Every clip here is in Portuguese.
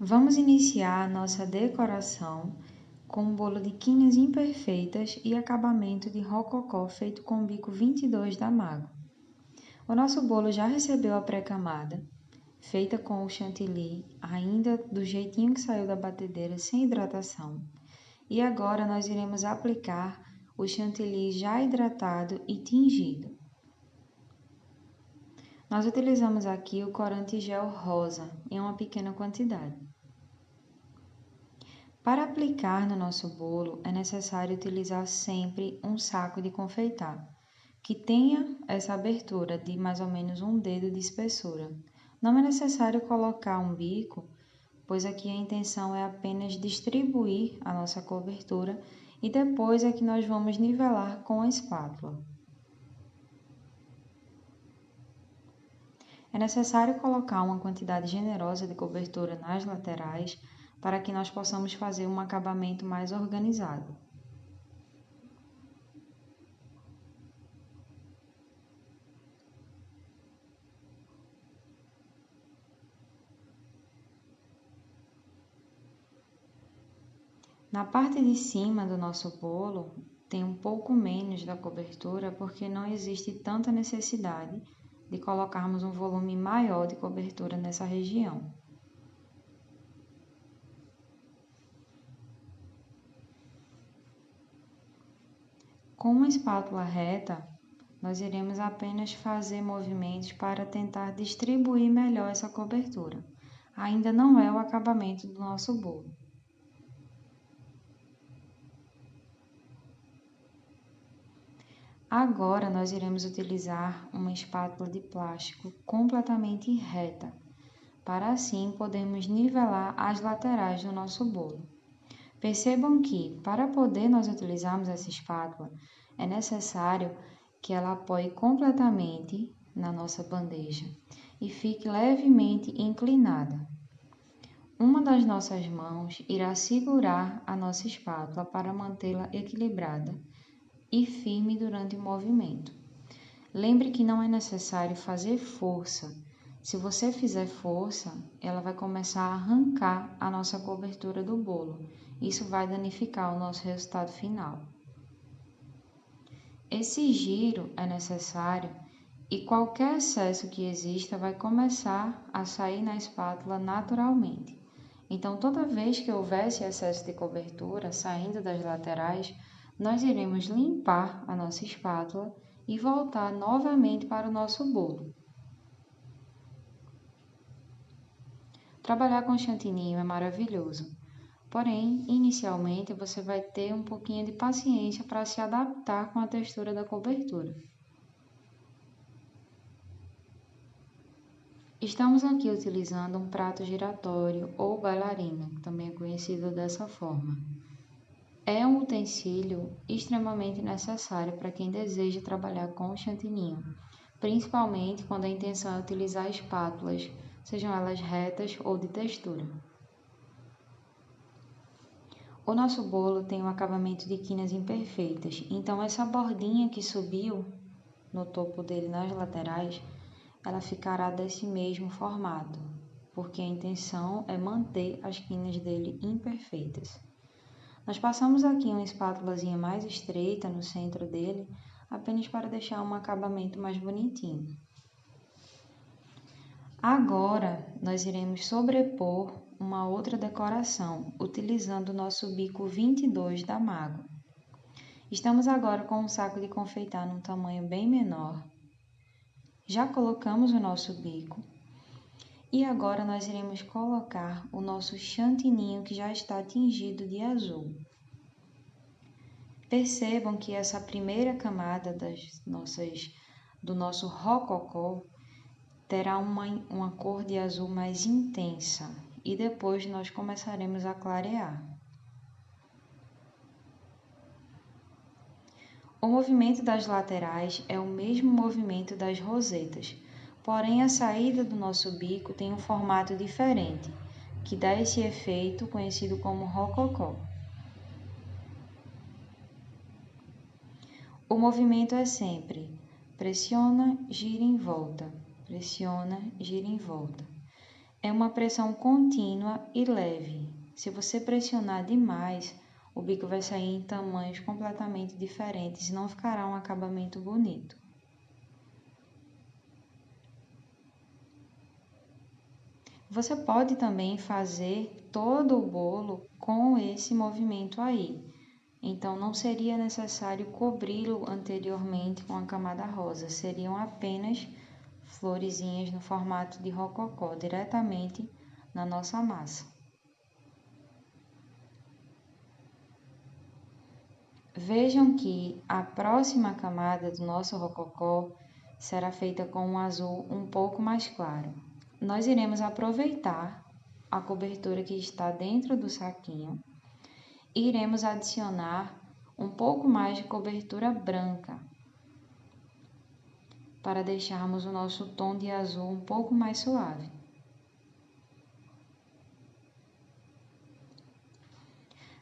Vamos iniciar a nossa decoração com um bolo de quinas imperfeitas e acabamento de rococó feito com o bico 22 da Mago. O nosso bolo já recebeu a pré-camada, feita com o chantilly, ainda do jeitinho que saiu da batedeira, sem hidratação. E agora nós iremos aplicar o chantilly já hidratado e tingido. Nós utilizamos aqui o corante gel rosa em uma pequena quantidade. Para aplicar no nosso bolo, é necessário utilizar sempre um saco de confeitar, que tenha essa abertura de mais ou menos um dedo de espessura. Não é necessário colocar um bico, pois aqui a intenção é apenas distribuir a nossa cobertura e depois é que nós vamos nivelar com a espátula. É necessário colocar uma quantidade generosa de cobertura nas laterais para que nós possamos fazer um acabamento mais organizado. Na parte de cima do nosso bolo tem um pouco menos da cobertura porque não existe tanta necessidade de colocarmos um volume maior de cobertura nessa região. Com uma espátula reta, nós iremos apenas fazer movimentos para tentar distribuir melhor essa cobertura. Ainda não é o acabamento do nosso bolo. Agora nós iremos utilizar uma espátula de plástico completamente reta, para assim podermos nivelar as laterais do nosso bolo. Percebam que, para poder nós utilizarmos essa espátula, é necessário que ela apoie completamente na nossa bandeja e fique levemente inclinada. Uma das nossas mãos irá segurar a nossa espátula para mantê-la equilibrada e firme durante o movimento. Lembre que não é necessário fazer força. Se você fizer força, ela vai começar a arrancar a nossa cobertura do bolo. Isso vai danificar o nosso resultado final. Esse giro é necessário e qualquer excesso que exista vai começar a sair na espátula naturalmente. Então, toda vez que houver esse excesso de cobertura saindo das laterais, nós iremos limpar a nossa espátula e voltar novamente para o nosso bolo. Trabalhar com chantininho é maravilhoso, porém, inicialmente você vai ter um pouquinho de paciência para se adaptar com a textura da cobertura. Estamos aqui utilizando um prato giratório ou bailarina, que também é conhecido dessa forma. É um utensílio extremamente necessário para quem deseja trabalhar com o chantininho, principalmente quando a intenção é utilizar espátulas, sejam elas retas ou de textura. O nosso bolo tem um acabamento de quinas imperfeitas, então essa bordinha que subiu no topo dele nas laterais, ela ficará desse mesmo formato, porque a intenção é manter as quinas dele imperfeitas. Nós passamos aqui uma espátulazinha mais estreita no centro dele, apenas para deixar um acabamento mais bonitinho. Agora, nós iremos sobrepor uma outra decoração, utilizando o nosso bico 22 da Mago. Estamos agora com um saco de confeitar num tamanho bem menor. Já colocamos o nosso bico. E agora nós iremos colocar o nosso chantininho que já está tingido de azul. Percebam que essa primeira camada do nosso rococó terá uma cor de azul mais intensa e depois nós começaremos a clarear. O movimento das laterais é o mesmo movimento das rosetas, porém a saída do nosso bico tem um formato diferente, que dá esse efeito conhecido como rococó. O movimento é sempre pressiona, gira em volta, pressiona, gira em volta. É uma pressão contínua e leve. Se você pressionar demais, o bico vai sair em tamanhos completamente diferentes e não ficará um acabamento bonito. Você pode também fazer todo o bolo com esse movimento aí. Então, não seria necessário cobri-lo anteriormente com a camada rosa, seriam apenas florezinhas no formato de rococó, diretamente na nossa massa. Vejam que a próxima camada do nosso rococó será feita com um azul um pouco mais claro. Nós iremos aproveitar a cobertura que está dentro do saquinho e iremos adicionar um pouco mais de cobertura branca para deixarmos o nosso tom de azul um pouco mais suave.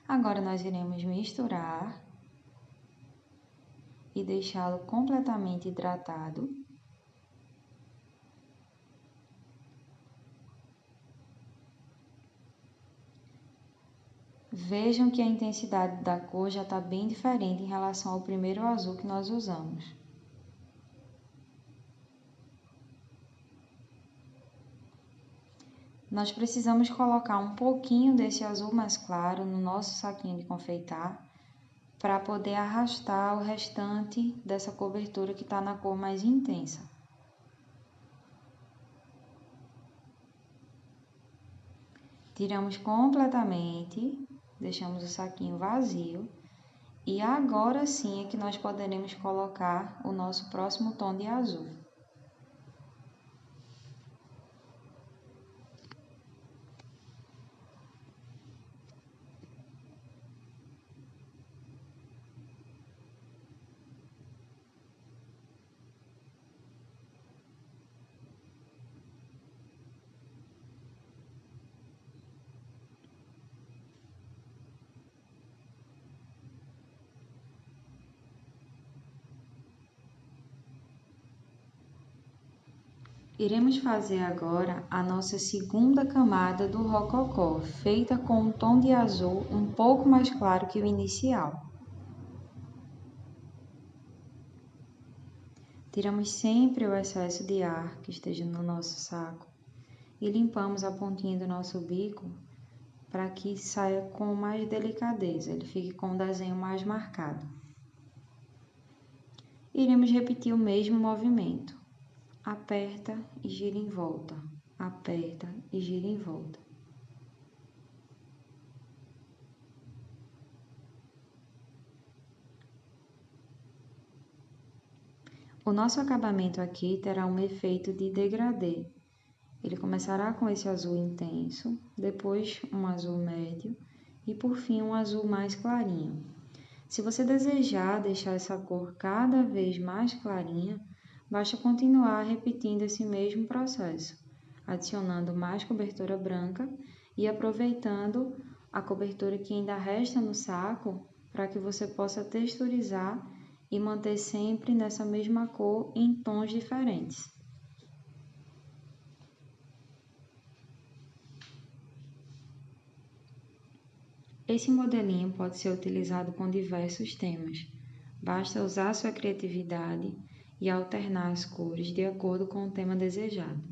Agora nós iremos misturar e deixá-lo completamente hidratado. Vejam que a intensidade da cor já está bem diferente em relação ao primeiro azul que nós usamos. Nós precisamos colocar um pouquinho desse azul mais claro no nosso saquinho de confeitar para poder arrastar o restante dessa cobertura que está na cor mais intensa. Tiramos completamente, deixamos o saquinho vazio e agora sim é que nós poderemos colocar o nosso próximo tom de azul. Iremos fazer agora a nossa segunda camada do rococó, feita com um tom de azul um pouco mais claro que o inicial. Tiramos sempre o excesso de ar que esteja no nosso saco e limpamos a pontinha do nosso bico para que saia com mais delicadeza, ele fique com o desenho mais marcado. Iremos repetir o mesmo movimento. Aperta e gira em volta, aperta e gira em volta. O nosso acabamento aqui terá um efeito de degradê. Ele começará com esse azul intenso, depois um azul médio e por fim um azul mais clarinho. Se você desejar deixar essa cor cada vez mais clarinha, basta continuar repetindo esse mesmo processo, adicionando mais cobertura branca e aproveitando a cobertura que ainda resta no saco para que você possa texturizar e manter sempre nessa mesma cor em tons diferentes. Esse modelinho pode ser utilizado com diversos temas. Basta usar sua criatividade e alternar as cores de acordo com o tema desejado.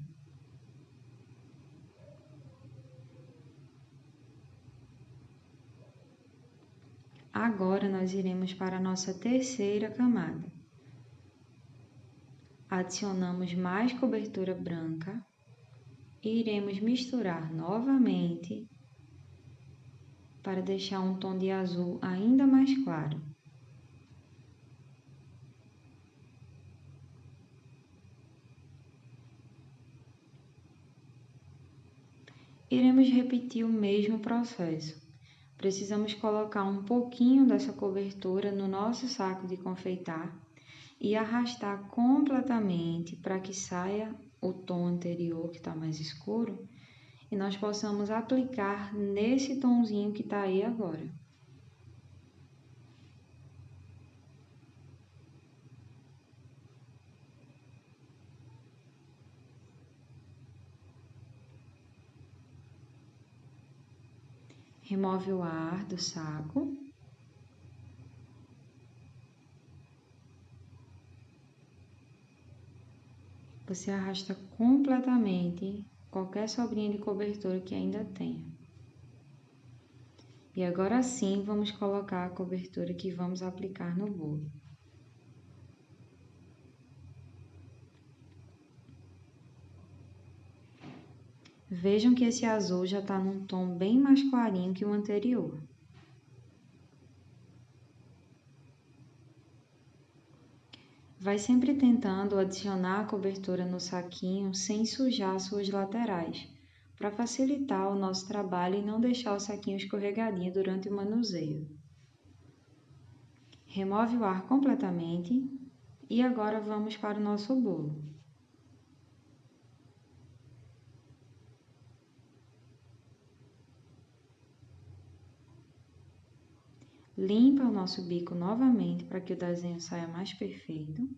Agora nós iremos para a nossa terceira camada. Adicionamos mais cobertura branca e iremos misturar novamente para deixar um tom de azul ainda mais claro. Iremos repetir o mesmo processo. Precisamos colocar um pouquinho dessa cobertura no nosso saco de confeitar e arrastar completamente para que saia o tom anterior que está mais escuro e nós possamos aplicar nesse tomzinho que está aí agora. Remove o ar do saco. Você arrasta completamente qualquer sobrinha de cobertura que ainda tenha. E agora sim, vamos colocar a cobertura que vamos aplicar no bolo. Vejam que esse azul já está num tom bem mais clarinho que o anterior. Vai sempre tentando adicionar a cobertura no saquinho sem sujar suas laterais, para facilitar o nosso trabalho e não deixar o saquinho escorregadinho durante o manuseio. Remove o ar completamente e agora vamos para o nosso bolo. Limpa o nosso bico novamente para que o desenho saia mais perfeito.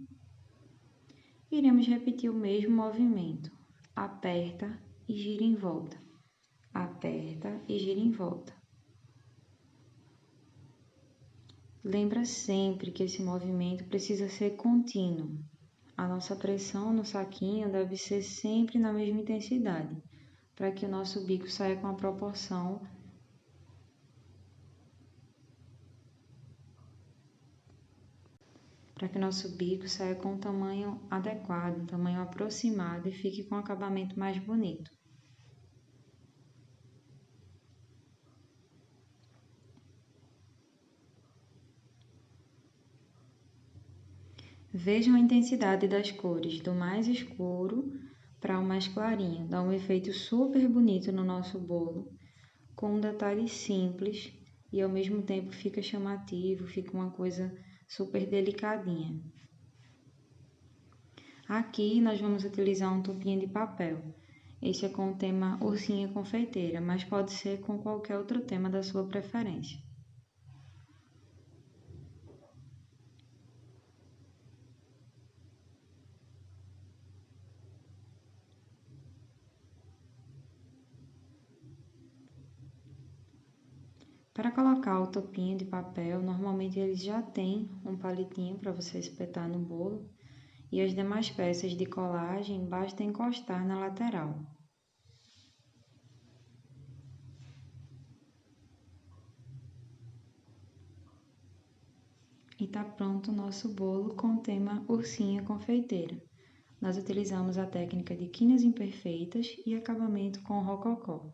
Iremos repetir o mesmo movimento. Aperta e gira em volta. Aperta e gira em volta. Lembra sempre que esse movimento precisa ser contínuo. A nossa pressão no saquinho deve ser sempre na mesma intensidade, para que o nosso bico saia com a proporção com o tamanho adequado, tamanho aproximado e fique com um acabamento mais bonito. Vejam a intensidade das cores, do mais escuro para o mais clarinho. Dá um efeito super bonito no nosso bolo, com um detalhe simples e ao mesmo tempo fica chamativo, fica uma coisa super delicadinha. Aqui nós vamos utilizar um tubinho de papel. Esse é com o tema ursinha confeiteira, mas pode ser com qualquer outro tema da sua preferência. Para colocar o topinho de papel, normalmente eles já têm um palitinho para você espetar no bolo e as demais peças de colagem basta encostar na lateral. E está pronto o nosso bolo com o tema ursinha confeiteira. Nós utilizamos a técnica de quinas imperfeitas e acabamento com rococó.